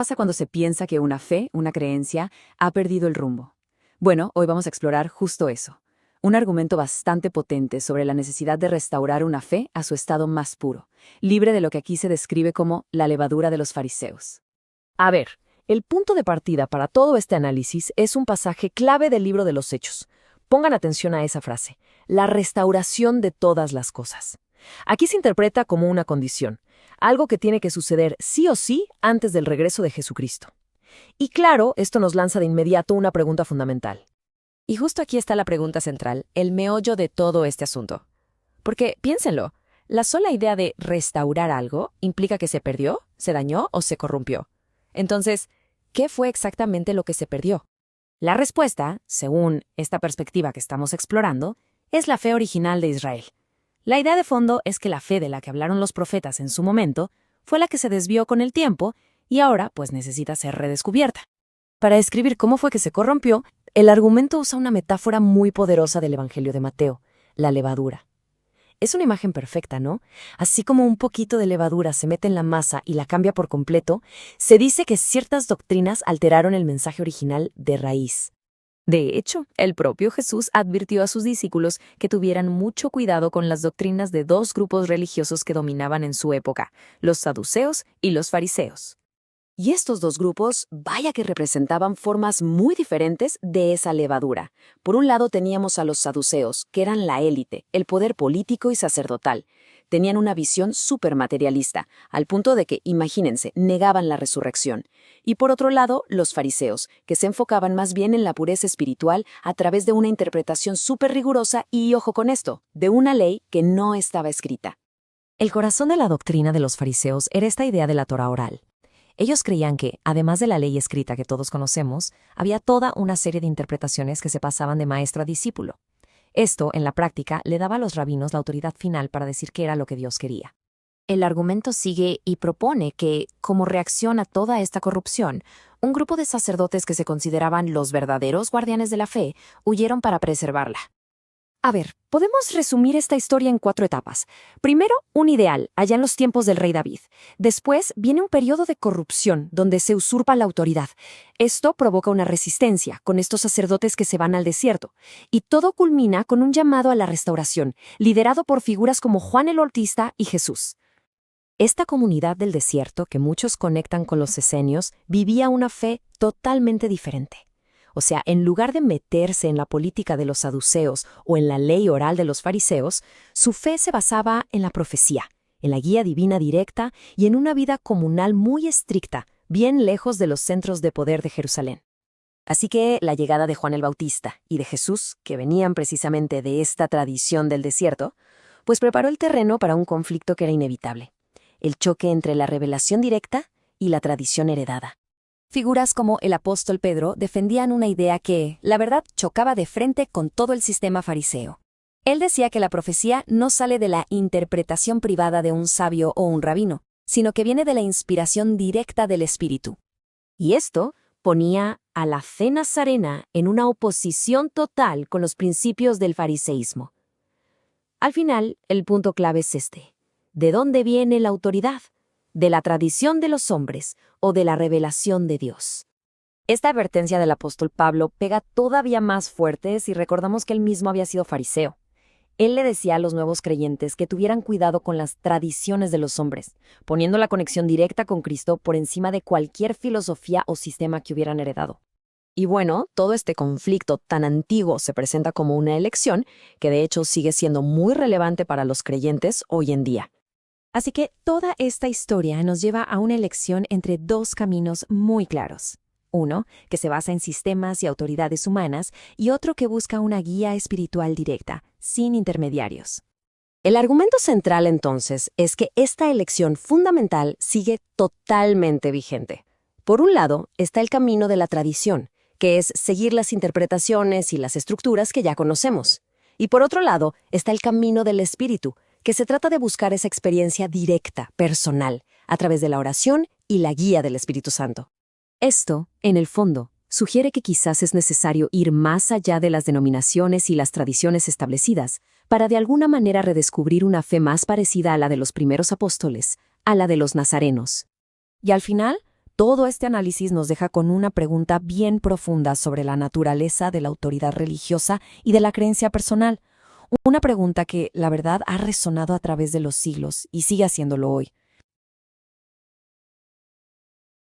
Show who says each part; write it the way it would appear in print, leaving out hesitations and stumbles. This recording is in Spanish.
Speaker 1: Pasa cuando se piensa que una fe, una creencia, ha perdido el rumbo? Bueno, hoy vamos a explorar justo eso. Un argumento bastante potente sobre la necesidad de restaurar una fe a su estado más puro, libre de lo que aquí se describe como la levadura de los fariseos.
Speaker 2: A ver, el punto de partida para todo este análisis es un pasaje clave del libro de los Hechos. Pongan atención a esa frase, la restauración de todas las cosas. Aquí se interpreta como una condición, algo que tiene que suceder sí o sí antes del regreso de Jesucristo. Y claro, esto nos lanza de inmediato una pregunta fundamental.
Speaker 3: Y justo aquí está la pregunta central, el meollo de todo este asunto. Porque, piénsenlo, la sola idea de restaurar algo implica que se perdió, se dañó o se corrompió. Entonces, ¿qué fue exactamente lo que se perdió? La respuesta, según esta perspectiva que estamos explorando, es la fe original de Israel. La idea de fondo es que la fe de la que hablaron los profetas en su momento fue la que se desvió con el tiempo y ahora pues necesita ser redescubierta.
Speaker 2: Para describir cómo fue que se corrompió, el argumento usa una metáfora muy poderosa del Evangelio de Mateo, la levadura. Es una imagen perfecta, ¿no? Así como un poquito de levadura se mete en la masa y la cambia por completo, se dice que ciertas doctrinas alteraron el mensaje original de raíz.
Speaker 3: De hecho, el propio Jesús advirtió a sus discípulos que tuvieran mucho cuidado con las doctrinas de dos grupos religiosos que dominaban en su época, los saduceos y los fariseos.
Speaker 1: Y estos dos grupos, vaya que representaban formas muy diferentes de esa levadura. Por un lado teníamos a los saduceos, que eran la élite, el poder político y sacerdotal. Tenían una visión supermaterialista, al punto de que, imagínense, negaban la resurrección. Y por otro lado, los fariseos, que se enfocaban más bien en la pureza espiritual a través de una interpretación súper rigurosa y, ojo con esto, de una ley que no estaba escrita.
Speaker 2: El corazón de la doctrina de los fariseos era esta idea de la Torá oral. Ellos creían que, además de la ley escrita que todos conocemos, había toda una serie de interpretaciones que se pasaban de maestro a discípulo. Esto, en la práctica, le daba a los rabinos la autoridad final para decir qué era lo que Dios quería.
Speaker 3: El argumento sigue y propone que, como reacción a toda esta corrupción, un grupo de sacerdotes que se consideraban los verdaderos guardianes de la fe huyeron para preservarla.
Speaker 2: A ver, podemos resumir esta historia en 4 etapas. Primero, un ideal, allá en los tiempos del rey David. Después, viene un periodo de corrupción, donde se usurpa la autoridad. Esto provoca una resistencia, con estos sacerdotes que se van al desierto. Y todo culmina con un llamado a la restauración, liderado por figuras como Juan el Bautista y Jesús. Esta comunidad del desierto, que muchos conectan con los esenios, vivía una fe totalmente diferente. O sea, en lugar de meterse en la política de los saduceos o en la ley oral de los fariseos, su fe se basaba en la profecía, en la guía divina directa y en una vida comunal muy estricta, bien lejos de los centros de poder de Jerusalén. Así que la llegada de Juan el Bautista y de Jesús, que venían precisamente de esta tradición del desierto, pues preparó el terreno para un conflicto que era inevitable, el choque entre la revelación directa y la tradición heredada.
Speaker 3: Figuras como el apóstol Pedro defendían una idea que, la verdad, chocaba de frente con todo el sistema fariseo. Él decía que la profecía no sale de la interpretación privada de un sabio o un rabino, sino que viene de la inspiración directa del Espíritu.
Speaker 2: Y esto ponía a la fe nazarena en una oposición total con los principios del fariseísmo. Al final, el punto clave es este. ¿De dónde viene la autoridad? ¿De la tradición de los hombres o de la revelación de Dios? Esta advertencia del apóstol Pablo pega todavía más fuerte si recordamos que él mismo había sido fariseo. Él le decía a los nuevos creyentes que tuvieran cuidado con las tradiciones de los hombres, poniendo la conexión directa con Cristo por encima de cualquier filosofía o sistema que hubieran heredado. Y bueno, todo este conflicto tan antiguo se presenta como una elección que de hecho sigue siendo muy relevante para los creyentes hoy en día.
Speaker 3: Así que toda esta historia nos lleva a una elección entre dos caminos muy claros. Uno, que se basa en sistemas y autoridades humanas, y otro que busca una guía espiritual directa, sin intermediarios.
Speaker 2: El argumento central, entonces, es que esta elección fundamental sigue totalmente vigente. Por un lado, está el camino de la tradición, que es seguir las interpretaciones y las estructuras que ya conocemos. Y por otro lado, está el camino del espíritu, que se trata de buscar esa experiencia directa, personal, a través de la oración y la guía del Espíritu Santo. Esto, en el fondo, sugiere que quizás es necesario ir más allá de las denominaciones y las tradiciones establecidas para de alguna manera redescubrir una fe más parecida a la de los primeros apóstoles, a la de los nazarenos. Y al final, Todo este análisis nos deja con una pregunta bien profunda sobre la naturaleza de la autoridad religiosa y de la creencia personal. Una pregunta que, la verdad, ha resonado a través de los siglos y sigue haciéndolo hoy.